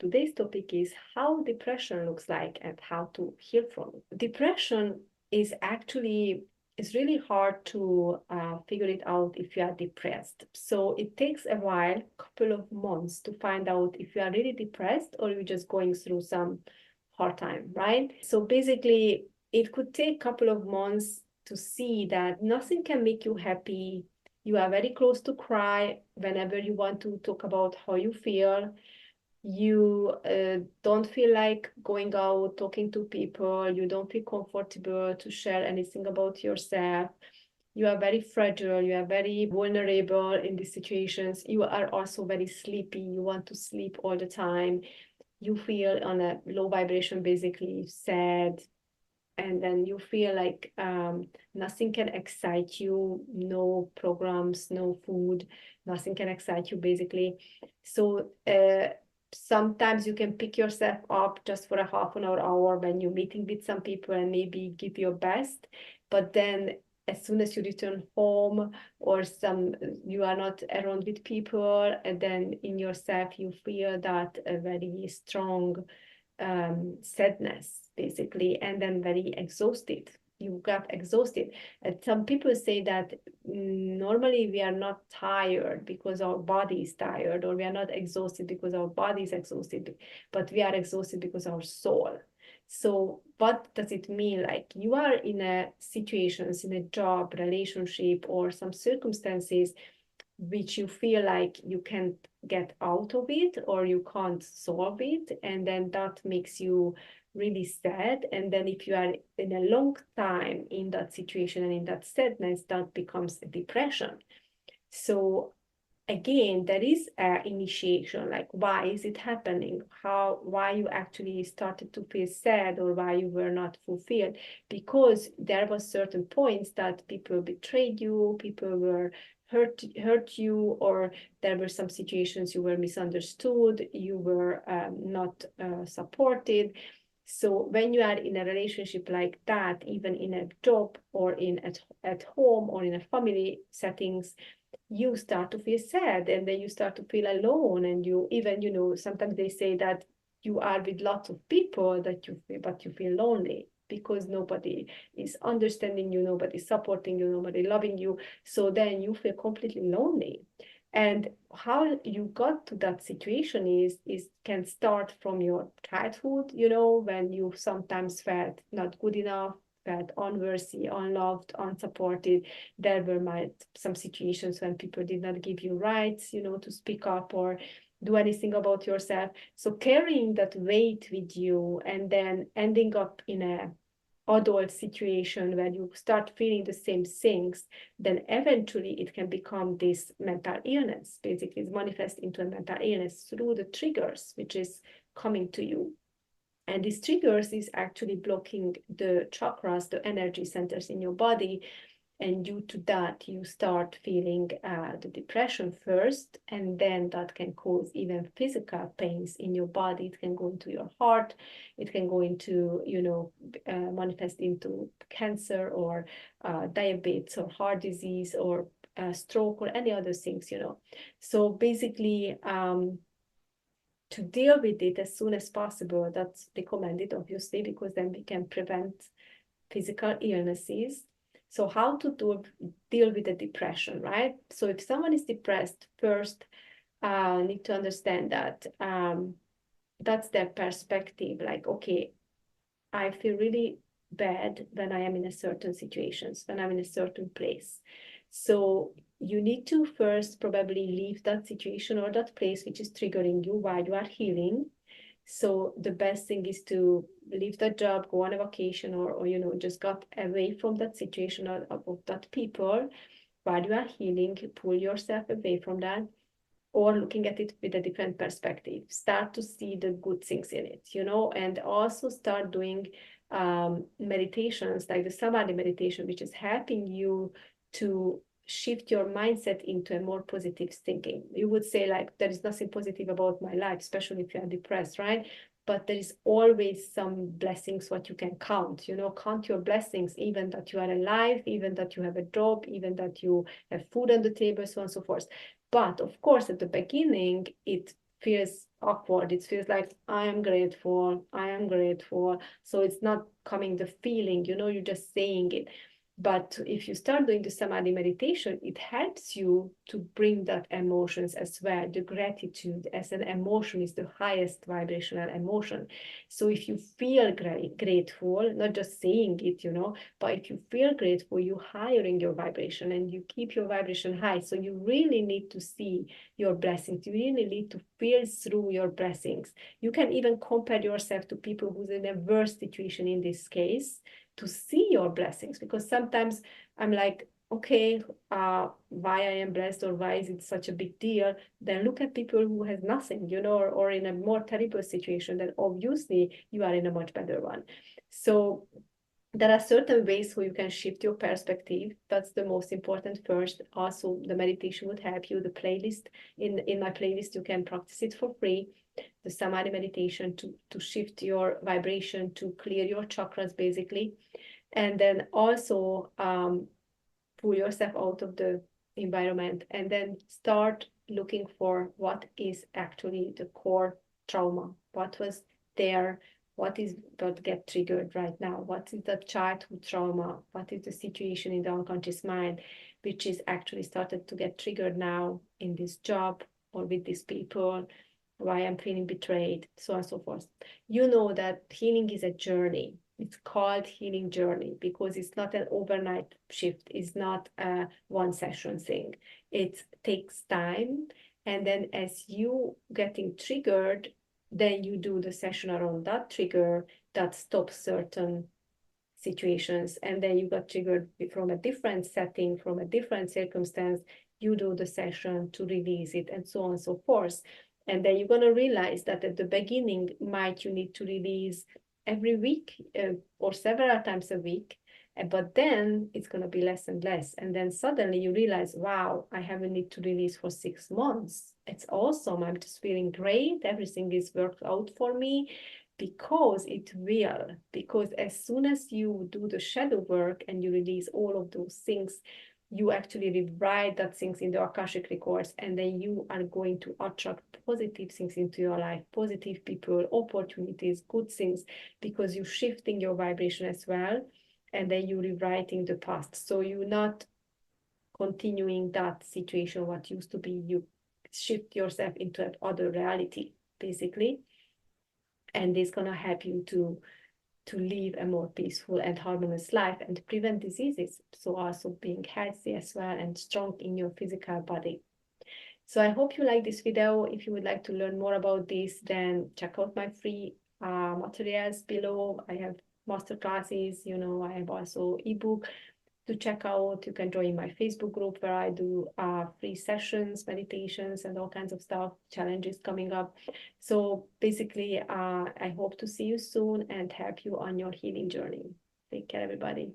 today's topic is how depression looks like and how to heal from it. Depression is actually, it's really hard to figure it out if you are depressed. So it takes a while, couple of months, to find out if you are really depressed or you're just going through some hard time, right? So basically, it could take a couple of months to see that nothing can make you happy. You are very close to cry whenever you want to talk about how you feel. You don't feel like going out, talking to people. You don't feel comfortable to share anything about yourself. You are very fragile. You are very vulnerable in these situations. You are also very sleepy. You want to sleep all the time. You feel on a low vibration, basically sad, and then you feel like nothing can excite you, no programs, no food, nothing can excite you, basically. So sometimes you can pick yourself up just for a half an hour when you're meeting with some people and maybe give your best, but then as soon as you return home or you are not around with people, and then in yourself you feel that a very strong sadness, basically, and then very exhausted. You got exhausted. And some people say that normally we are not tired because our body is tired, or we are not exhausted because our body is exhausted, but we are exhausted because our soul. So what does it mean? Like you are in a situations, in a job, relationship, or some circumstances which you feel like you can't get out of it or you can't solve it, and then that makes you really sad. And then if you are in a long time in that situation and in that sadness, that becomes a depression. So again, there is an initiation, like why is it happening, why you actually started to feel sad or why you were not fulfilled, because there was certain points that people betrayed you, people were hurt you, or there were some situations you were misunderstood, you were not supported. So when you are in a relationship like that, even in a job or at home or in a family settings, you start to feel sad, and then you start to feel alone, and you even, sometimes they say that you are with lots of people that you feel, but you feel lonely because nobody is understanding you, nobody supporting you, nobody loving you. So then you feel completely lonely. And how you got to that situation is can start from your childhood, when you sometimes felt not good enough, felt unworthy, unloved, unsupported. There were some situations when people did not give you rights, to speak up or do anything about yourself. So carrying that weight with you and then ending up in a adult situation where you start feeling the same things, then eventually it can become this mental illness. Basically, it's manifest into a mental illness through the triggers which is coming to you. And these triggers is actually blocking the chakras, the energy centers in your body. And due to that, you start feeling the depression first, and then that can cause even physical pains in your body. It can go into your heart. It can go into, manifest into cancer or diabetes or heart disease or stroke or any other things, So basically, to deal with it as soon as possible, that's recommended, obviously, because then we can prevent physical illnesses. So how to deal with the depression, right? So if someone is depressed, first need to understand that that's their perspective. Like, okay, I feel really bad when I am in a certain situations, when I'm in a certain place. So you need to first probably leave that situation or that place which is triggering you while you are healing. So the best thing is to leave that job, go on a vacation, or just got away from that situation or of that people while you are healing. Pull yourself away from that, or looking at it with a different perspective. Start to see the good things in it, and also start doing meditations like the samadhi meditation, which is helping you to shift your mindset into a more positive thinking. You would say, like, there is nothing positive about my life, especially if you are depressed, right? But there is always some blessings what you can count. Count your blessings, even that you are alive, even that you have a job, even that you have food on the table, so on and so forth. But of course, at the beginning, it feels awkward. It feels like I am grateful, I am grateful. So it's not coming the feeling, you're just saying it. But if you start doing the samadhi meditation, it helps you to bring that emotions as well. The gratitude as an emotion is the highest vibrational emotion. So if you feel grateful, not just saying it, but if you feel grateful, you're highering your vibration and you keep your vibration high. So you really need to see your blessings. You really need to feel through your blessings. You can even compare yourself to people who's in a worse situation in this case, to see your blessings, because sometimes I'm like, okay, why I am blessed, or why is it such a big deal? Then look at people who has nothing, or in a more terrible situation, then obviously you are in a much better one. So there are certain ways how you can shift your perspective. That's the most important first. Also, the meditation would help you. The playlist, in my playlist, you can practice it for free. The samadhi meditation to shift your vibration, to clear your chakras, basically. And then also pull yourself out of the environment and then start looking for what is actually the core trauma. What was there? What is that get triggered right now? What is the childhood trauma? What is the situation in the unconscious mind which is actually started to get triggered now in this job or with these people? Why I'm feeling betrayed, so on and so forth. You know that healing is a journey. It's called healing journey because it's not an overnight shift. It's not a one session thing. It takes time. And then as you getting triggered, then you do the session around that trigger that stops certain situations. And then you got triggered from a different setting, from a different circumstance. You do the session to release it, and so on and so forth. And then you're going to realize that at the beginning, might you need to release every week or several times a week. But then it's going to be less and less. And then suddenly you realize, wow, I haven't need to release for 6 months. It's awesome. I'm just feeling great. Everything is worked out for me, because it will. Because as soon as you do the shadow work and you release all of those things, you actually rewrite that things in the Akashic records, and then you are going to attract positive things into your life, positive people, opportunities, good things, because you're shifting your vibration as well, and then you're rewriting the past. So you're not continuing that situation, what used to be. You shift yourself into another reality, basically, and it's going to help you to live a more peaceful and harmonious life and prevent diseases. So also being healthy as well and strong in your physical body. So I hope you like this video. If you would like to learn more about this, then check out my free materials below. I have master classes, I have also ebook to check out. You can join my Facebook group where I do free sessions, meditations, and all kinds of stuff, challenges coming up. So basically, I hope to see you soon and help you on your healing journey. Take care, everybody.